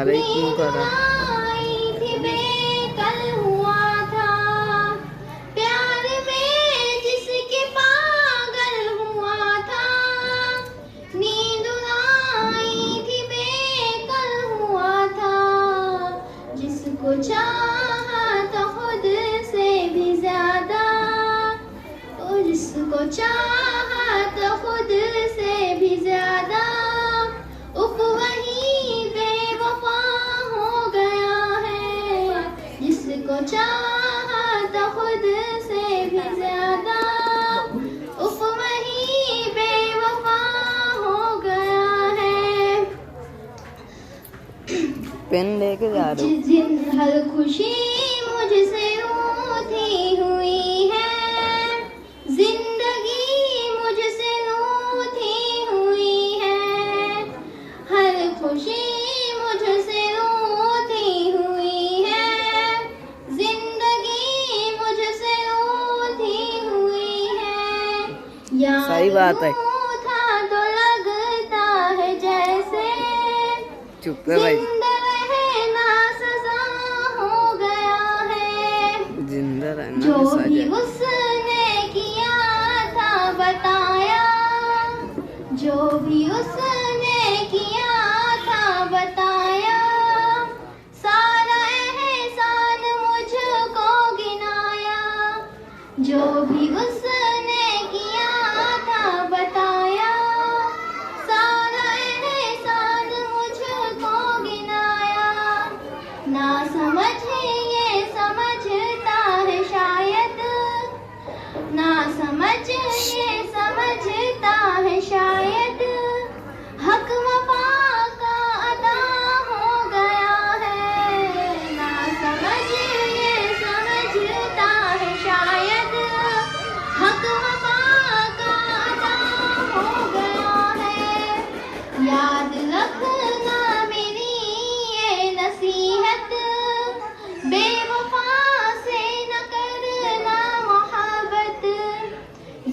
रही क्यों करा? चाहा तो खुद से भी ज्यादा, तो जिसको चाहा तो खुद से भी ज्यादा, उफ वही बेवफा हो गया है। जिसको चाहा तो खुद से भी ज्यादा, उफ वही बेवफा हो गया है। पेन लेके जा रहे हो? जिस दिन हर खुशी मुझसे रूठी हुई है, जिंदगी मुझसे रूठी हुई है, हर खुशी मुझसे रूठी हुई है, जिंदगी मुझसे रूठी हुई है। सही बात है। था तो लगता है जैसे चुप है भाई। जो भी उसने किया था बताया, जो भी उसने किया था बताया, सारा एहसान मुझको गिनाया। जो भी उसने किया था बताया, सारा एहसान मुझको गिनाया। ना समझे ये समझता है शायद, ना समझ ये समझता है शायद, हक वफा का अदा हो गया है। ना समझ ये समझता है शायद, हक वफा का अदा हो गया है। याद रखना मेरी ये नसीहत, बेवफा से न करना मोहब्बत।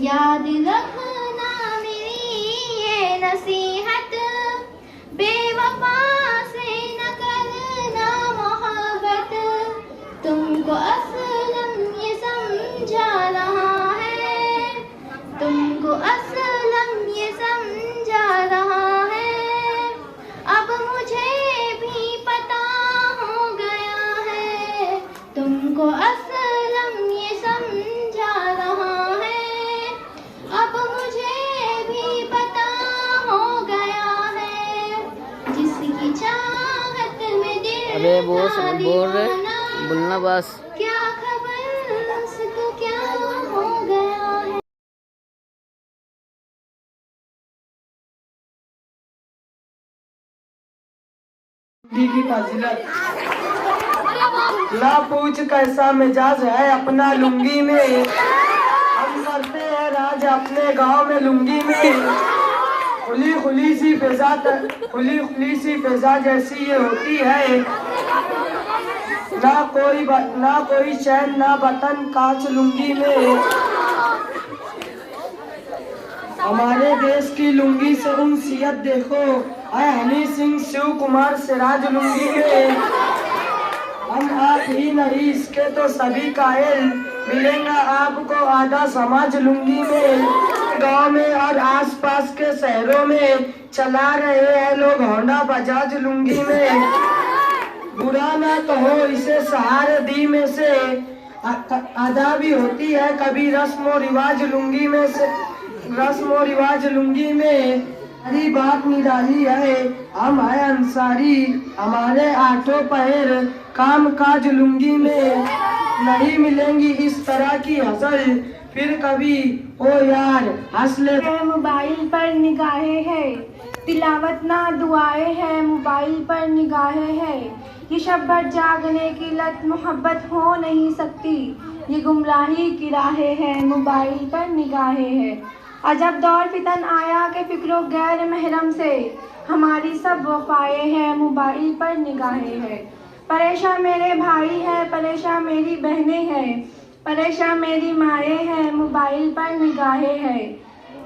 याद रखना मेरी ये नसीहत, बेवफा से न करना मोहब्बत। तुमको असलम ये समझा रहा है, तुमको असलम ये समझा रहा है। अब मुझे भी पता हो गया है, तुमको असलम ये समझा रहा है। अब मुझे भी पता हो गया है, जिसकी चाहत में दिल अरे वो था बोल रहे दीवाना, बोलना बस। क्या खबर उसको क्या हो गया है। की फजीलत ना पूछ कैसा मिजाज है अपना लुंगी में, हम करते हैं राज अपने गांव में लुंगी में। खुली खुली सी फिजा जैसी ये होती है, ना कोई चैन ना बटन कांच लुंगी में। हमारे देश की लुंगी से उनसियत देखो, आए हनी सिंह शिव कुमार सिराज लुंगी में। हम आप ही नहीं इसके तो सभी कायल, मिलेगा आपको आधा समाज लुंगी में। गांव में और आसपास के शहरों में चला रहे हैं लोग होंडा बजाज लुंगी में। बुरा ना कहो इसे सहारे दी में से, अदा भी होती है कभी रस्म और रिवाज लुंगी में से। रस्म और रिवाज लुंगी में हरी बात निराली है, हम है अंसारी हमारे आठों पहर काम काज लुंगी में। नहीं मिलेंगी इस तरह की हसल फिर कभी, ओ यार हंस ले। मोबाइल पर निगाहें है, तिलावत ना दुआएं है, मोबाइल पर निगाहें है। ये शब भर जागने की लत मोहब्बत हो नहीं सकती, ये गुमराही की राहें है, मोबाइल पर निगाहें है। अजब दौर फितन आया के फिक्रो गैर महरम से, हमारी सब वफाएं हैं, मोबाइल पर निगाहें है। परेशान मेरे भाई है, परेशान मेरी बहनें हैं, परेशान मेरी माएँ हैं, मोबाइल पर निगाहें है।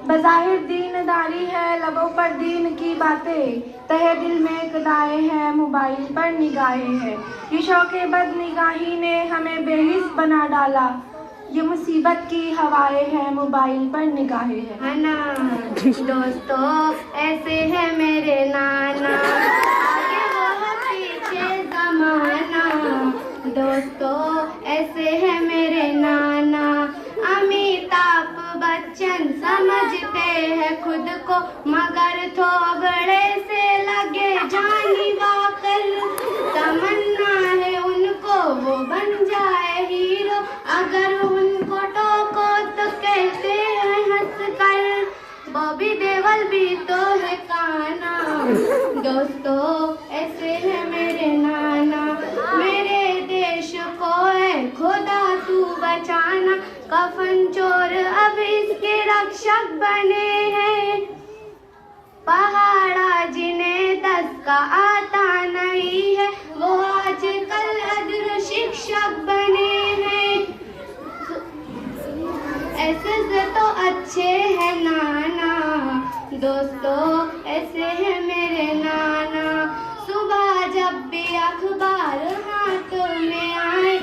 बज़ाहिर दीनदारी है लबों पर दीन की बातें, तहे दिल में कदाए हैं मोबाइल पर निगाहें हैं। ये शौक़े बदनिगाही ने हमें बेहिस बना डाला, ये मुसीबत की हवाएं हैं मोबाइल पर निगाहें हैं। है ना दोस्तों, ऐसे है मेरे नाना, आगे वो है पीछे ज़माना। दोस्तों ऐसे है मेरे नाना, अमिताभ बच्चन समझते हैं खुद को, मगर थोबड़े से लगे जानी वाकर। तमन्ना है उनको वो बन जाए हीरो, अगर उनको टोको तो कहते हैं हंस कर, बॉबी देओल भी तो है काना। दोस्तों ऐसे है मेरे नाना, मेरे देश को है खुदा तू बचाना। कफन चोर अब इसके रक्षक बने हैं, पहाड़ा जिन्हें 10 का आता नहीं है, वो आजकल अदर शिक्षक बने हैं। ऐसे तो अच्छे हैं नाना, दोस्तों ऐसे है मेरे नाना। सुबह जब भी अखबार हाथों में आए,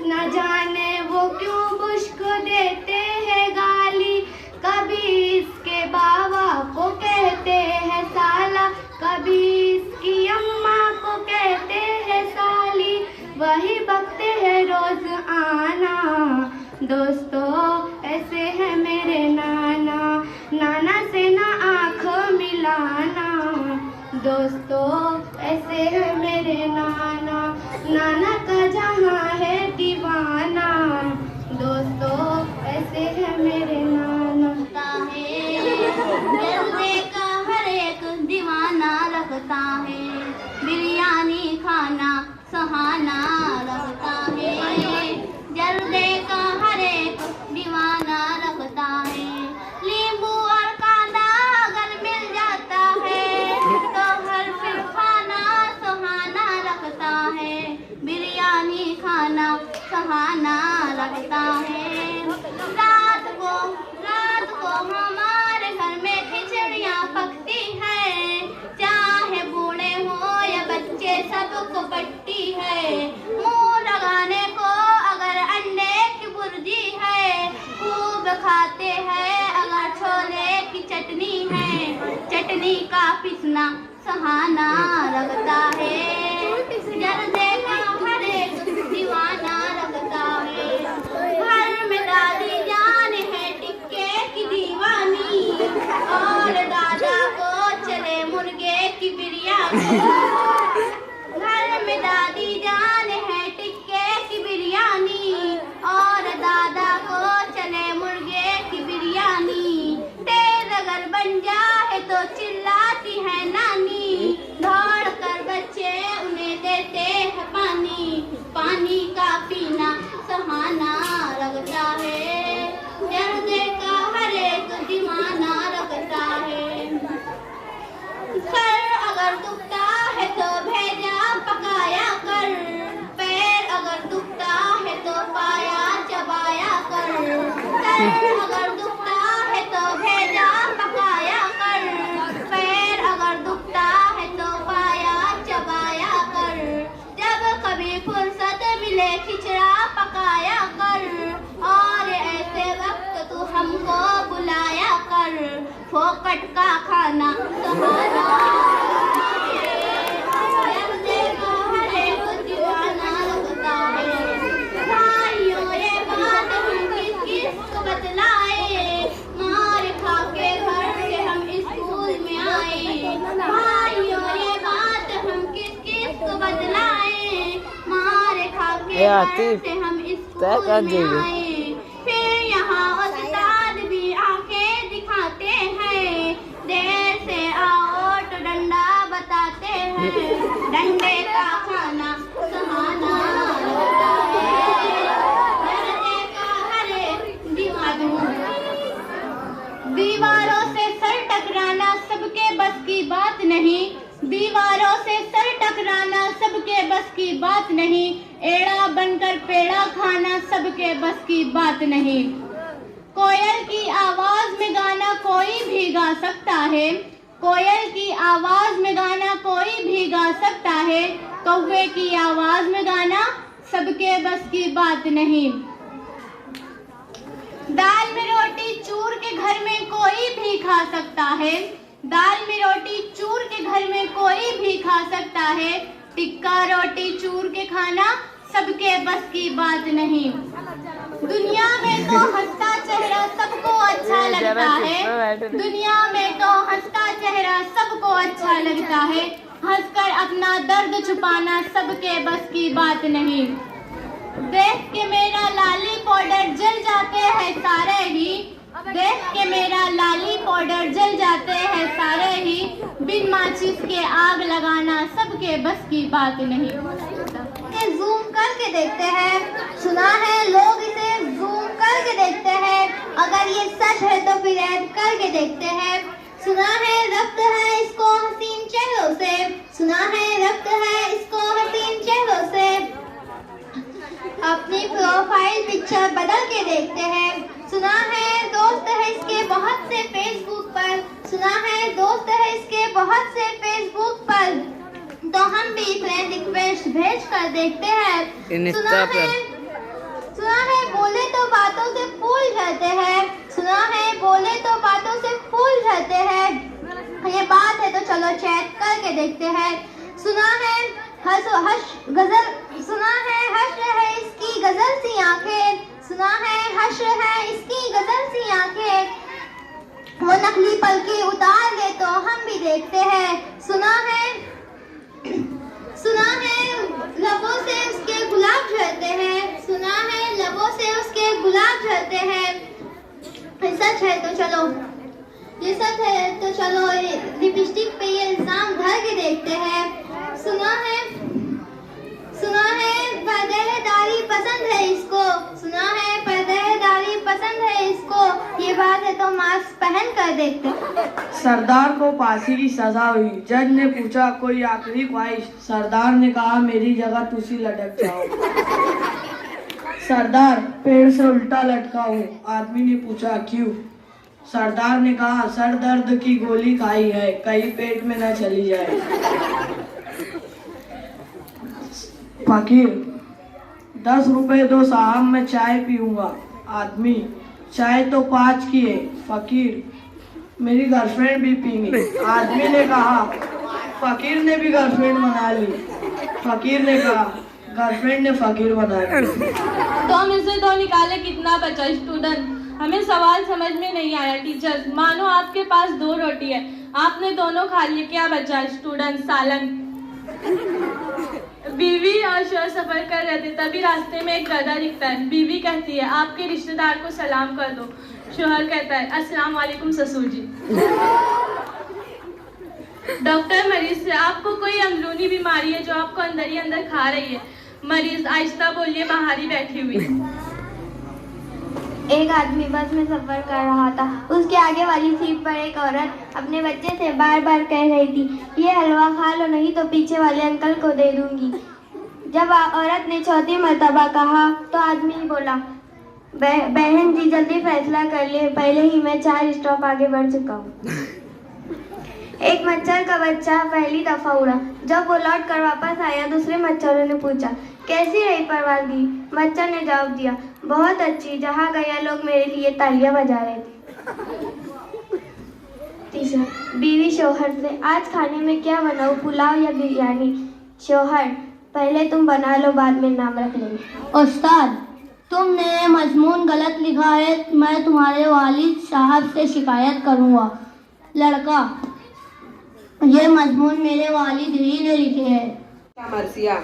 न जाने वो क्यों बुश को देते हैं गाली, कभी इसके बाबा को कहते हैं साला, कभी इसकी अम्मा को कहते हैं साली, वही बकते हैं रोज आना। दोस्तों ऐसे है मेरे नाना, नाना से ना आँख मिलाना। दोस्तों ऐसे है मेरे नाना, नाना का जहाँ है दीवाना। दोस्तों ऐसे है मेरे नाना। जलने का हर एक दीवाना लगता है, बिरयानी खाना सुहाना लगता है। जलने का हर एक दीवाना लगता है, नींबू और कांदा अगर मिल जाता है तो हर फिर खाना सुहाना लगता है, बिरयानी खाना सुहाना लगता है। रात को हमारे घर में खिचड़ियाँ पकती है, चाहे बूढ़े हो या बच्चे सबको पट्टी है। मुँह लगाने को अगर अंडे की भुर्जी है, खूब खाते हैं अगर छोले की चटनी है, चटनी का पिसना सुहाना लगता है। जर्दे का हर एक दीवाना लगता है, घर में दादी जान है टिक्के की दीवानी, और दादा को चले मुर्गे की बिरयानी। घर में दादी जान है टिक्के की बिरयानी, और दादा को चले मुर्गे की बिरयानी। तेज अगर बन जाए तो चिल्लाती है नानी, दौड़ कर बच्चे उन्हें देते हैं पानी, पानी का पीना सुहाना लगता है। जर्दे का हर एक दीवाना लगता है, सर अगर दुखता है तो भेजा पकाया कर, पैर अगर दुखता है तो पाया चबाया कर। सर अगर दुखता है तो भेजा पकाया कर, पैर अगर दुखता है तो पाया चबाया कर। जब कभी फुर्सत मिले खिचड़ा पकाया कर, और ऐसे वक्त तू हमको बुलाया कर, फोकट का खाना सुहाना। जर्दे का हर एक दीवाना लगता है, भाइयों ये बात हम किस को बतलाए, मार खा के घर से हम स्कूल में आए। भाइयों ये बात हम किस को बतलाए, मार खा के घर से हम स्कूल में आए। फिर यहाँ उस्ताद भी आंखें दिखाते हैं, देर से आओ तो डंडा बताते हैं, डंडे का खाना सुहाना लगता है। जर्दे का हर एक दीवाना, दीवारों से सर टकराना सबके बस की बात नहीं, दीवारों से सर टकराना सबके बस की बात नहीं, एड़ा बनकर पेड़ा खाना सबके बस की बात नहीं। कोयल की आवाज में गाना कोई भी गा सकता है, कोयल की आवाज में गाना कोई भी गा सकता है, कौवे की आवाज में गाना सबके बस की बात नहीं। दाल में रोटी चूर के घर में कोई भी खा सकता है, दाल में रोटी चूर के घर में कोई भी खा सकता है, टिक्का रोटी चूर के खाना सबके बस की बात नहीं। दुनिया में तो हंसता चेहरा सबको अच्छा लगता है, दुनिया में तो हंसता चेहरा सबको अच्छा लगता है, हंसकर अपना दर्द छुपाना सबके बस की बात नहीं। देख के मेरा लाली पाउडर जल जाते हैं सारे ही, देख के मेरा लाली पाउडर जल जाते हैं सारे ही, बिन माचिस के आग लगाना सबके बस की बात नहीं। जूम करके देखते हैं, सुना है लोग इसे जूम करके देखते हैं, अगर ये सच है तो फिर ऐड करके देखते हैं। सुना है रब्त है इसको हसीन चेहरों से, सुना है रब्त है इसको हसीन चेहरों से, अपनी प्रोफाइल पिक्चर बदल के देखते हैं। सुना है दोस्त है इसके बहुत से फेसबुक पर, सुना है दोस्त है इसके बहुत से फेसबुक पर, तो हम भी फ्रेंड रिक्वेस्ट भेज कर देखते हैं। सुना है बोले तो बातों से फूल जाते हैं, सुना है बोले तो बातों से फूल जाते हैं, ये बात है तो चलो चैट करके देखते हैं। सुना है गजल, सुना है इसकी गजल सी आंखें, सुना है हश्र है इसकी गजल सी आंखें, वो नकली पलके उतार ले तो हम भी देखते हैं। सुना है लबों से उसके गुलाब झड़ते हैं, सुना है लबों से उसके गुलाब झड़ते हैं, ये सच है तो चलो, ये सच है तो चलो लिपस्टिक पे ये इल्जाम धर के देखते हैं। सुना है पर्देदारी पसंद है इसको, सुना है पर्देदारी पसंद है इसको, ये बात है तो मास्क पहन कर देखते। सरदार को फांसी की सजा हुई, जज ने पूछा कोई आखिरी ख्वाहिश, सरदार ने कहा मेरी जगह तुसी लटक जाओ। सरदार पेड़ से उल्टा लटका हूँ, आदमी ने पूछा क्यों? सरदार ने कहा सर दर्द की गोली खाई है, कहीं पेट में न चली जाए। फकीर 10 रुपए दो साहब, मैं चाय पीऊंगा। आदमी चाय तो 5 की है। फकीर मेरी गर्लफ्रेंड भी पीएंगे। आदमी ने कहा फकीर ने भी गर्लफ्रेंड बना ली। फकीर ने कहा गर्लफ्रेंड ने फकीर बना ली। तो हम इसे तो निकाले कितना बचा स्टूडेंट? हमें सवाल समझ में नहीं आया टीचर। मानो आपके पास 2 रोटी है, आपने दोनों खा लिए, क्या बचा स्टूडेंट? सालन। बीवी और शोहर सफर कर रहे थे, तभी रास्ते में एक गधा दिखता है। बीवी कहती है आपके रिश्तेदार को सलाम कर दो। शोहर कहता है अस्सलाम वालेकुम ससुर जी। डॉक्टर मरीज से आपको कोई अंदरूनी बीमारी है जो आपको अंदर ही अंदर खा रही है? मरीज आहिस्ता बोलिए, बाहर ही बैठी हुई। एक आदमी बस में सफर कर रहा था, उसके आगे वाली सीट पर एक औरत अपने बच्चे से बार बार कह रही थी ये हलवा खा लो नहीं तो पीछे वाले अंकल को दे दूंगी। जब औरत ने 4थी मर्तबा कहा तो आदमी बोला बहन जी जल्दी फैसला कर ले, पहले ही मैं 4 स्टॉप आगे बढ़ चुका हूँ। एक मच्छर का बच्चा पहली दफा उड़ा। जब वो लौट कर वापस आया, दूसरे मच्छरों ने पूछा कैसी रही परवानगी? मच्छर ने जवाब दिया बहुत अच्छी, जहाँ गया लोग मेरे लिए तालियां बजा रहे थे। तीसरा, बीवी शौहर से आज खाने में क्या बनाऊं, पुलाव या बिरयानी? शौहर पहले तुम बना लो, बाद में नाम रख लेंगे। उस्ताद तुमने मजमून गलत लिखा है, मैं तुम्हारे वालिद साहब से शिकायत करूँगा। लड़का ये मजमून मेरे वालिद ही ने लिखे हैं। मरसिया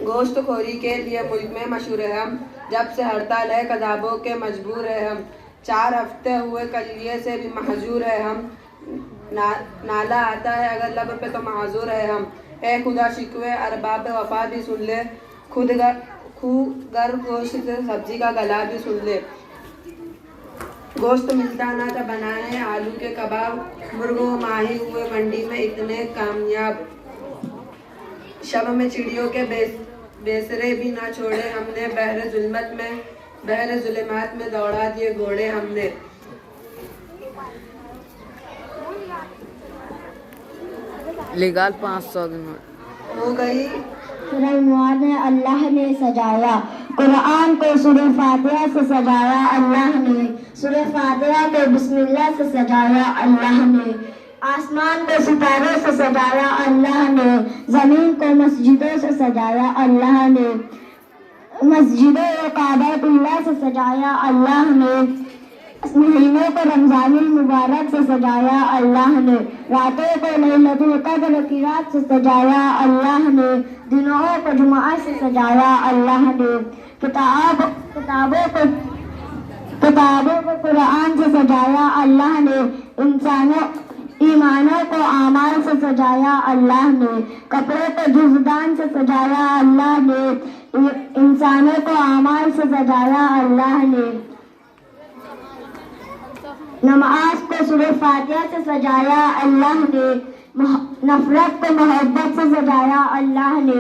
गोश्तखोरी के लिए मुल्क में मशहूर है हम, जब से हड़ताल है कज़ाबों के मजबूर है हम, 4 हफ्ते हुए कलिये से भी महजूर है हम, नाला आता है अगर लब पे तो माजूर है हम। ए खुदा शिकवे अरबाब वफा भी सुन ले, खुद गर गोश्त से सब्जी का गला भी सुन ले। गोश्त मिलता ना था बनाए आलू के कबाब, मुर्गो माही हुए मंडी में इतने कामयाब। शब में चिड़ियों के बेसरे भी ना छोड़े हमने, बहरे जुल्मत में बहरे जुल्मात में दौड़ा दिए घोड़े हमने। लेगाल 500 के नोट हो गई। ने अल्लाह ने सजाया, कुरान को सूरह फातिहा से सजाया अल्लाह ने, सूरह फातिहा को बिस्मिल्लाह से सजाया अल्लाह ने, आसमान को सितारों से सजाया अल्लाह ने, जमीन को मस्जिदों से सजाया अल्लाह ने, मस्जिदों व काबतुल्लाह से सजाया अल्लाह ने, महीनों को रमजानुल मुबारक से सजाया अल्लाह ने, रातों को लैलतुल क़द्र की रात से सजाया अल्लाह ने, दिनों को जुमा से सजाया अल्लाह ने, किताबों को कुरान से सजाया अल्लाह ने, ईमानों को आमाल से सजाया अल्लाह ने, कपड़ों को जुज़दान से सजाया अल्लाह ने, इंसानों को आमाल से सजाया अल्लाह ने, नमाज को सूरह फातिहा से सजाया अल्लाह ने, नफरत को मोहब्बत से सजाया अल्लाह ने,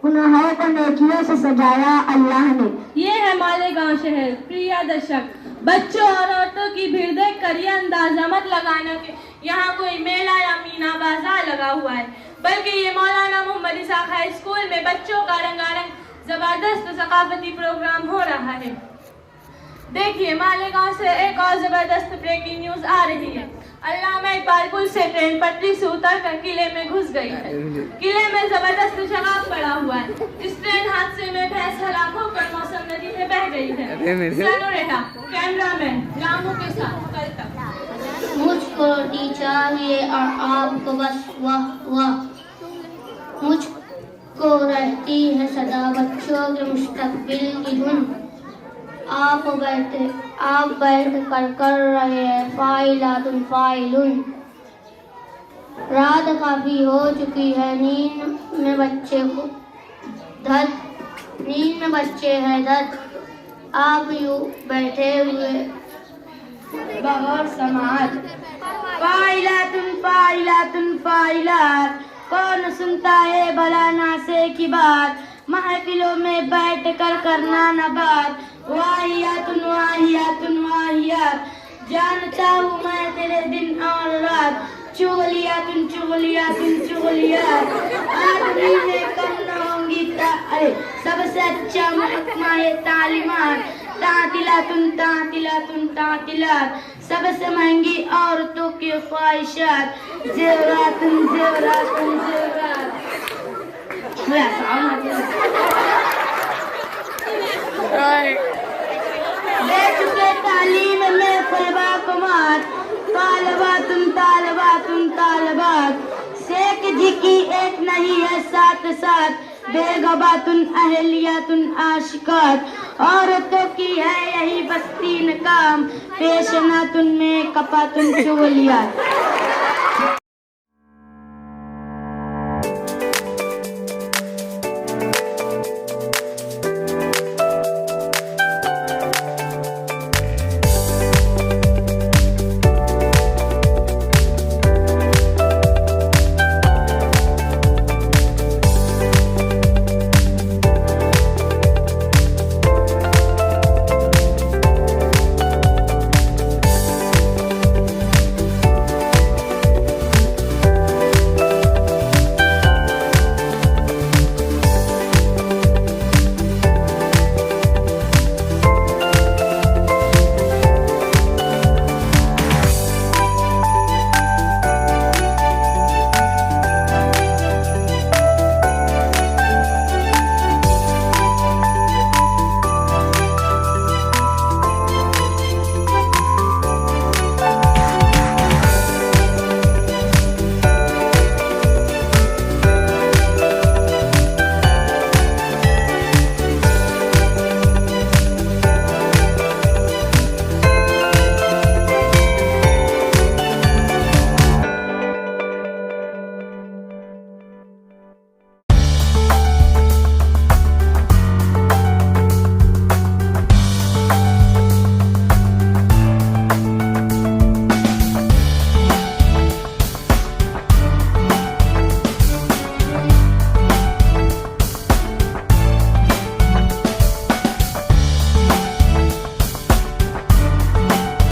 गुनाहों को नेकियों से सजाया अल्लाह ने। ये है मालेगांव शहर। प्रिय दर्शक, बच्चों और औरतों की भीड़ देख कर यह अंदाजा मत लगाना कि यहाँ कोई मेला या मीना बाजार लगा हुआ है, बल्कि ये मौलाना मोहम्मद इसाक हाई स्कूल में बच्चों का रंगारंग जबरदस्त सकाफती प्रोग्राम हो रहा है। देखिए, मालेगांव से एक और जबरदस्त ब्रेकिंग न्यूज आ रही है। अल्लामा इकबाल पुल से ट्रेन पटरी से उतरकर किले में घुस गई है। किले में जबरदस्त शराब पड़ा हुआ है। इस ट्रेन हादसे में भैंस हलाक होकर मौसम नदी में बह गई है। सनोरेहा कैमरामैन रामू के साथ कल तक। मुझको रोटी चाहिए और आपको बस वाह वाह। मुझको रहती है सदा बच्चों के मुस्तकबिल की धुन। आप बैठ कर रहे हैं फाइलातुन फाइलुन। रात काफी हो चुकी है, नींद में बच्चे हैं दर्द। आप यूं बैठे हुए बगैर समाज। फाइलातुन फाइलातुन फाइलात, कौन सुनता है भला नासे की बात, महफिलों में बैठ कर करना न बात। वाहियातुन वाहियातुन वाहियात, जानता हूँ मैं तेरे दिन और रात। चुगलियातुन चुगलियातुन चुगलियात, आदमी में कम न होंगी अरे सबसे अच्छा महकमा ये तालीमात। तातिलातुन तातिलातुन तातिलात, सबसे महंगी औरतों की ख्वाहिशात। जेवरातुन जेवरातुन जेवरात। दे चुके तालीम में फलबा कुमार। तालबातुन तालबातुन तालबात, शेख जी की एक नहीं है साथ साथ। बेगबातुन अहलियातुन आशिकात, औरतों की है यही बस 3 काम। पेशनातुन में कपातुन चुगलियात।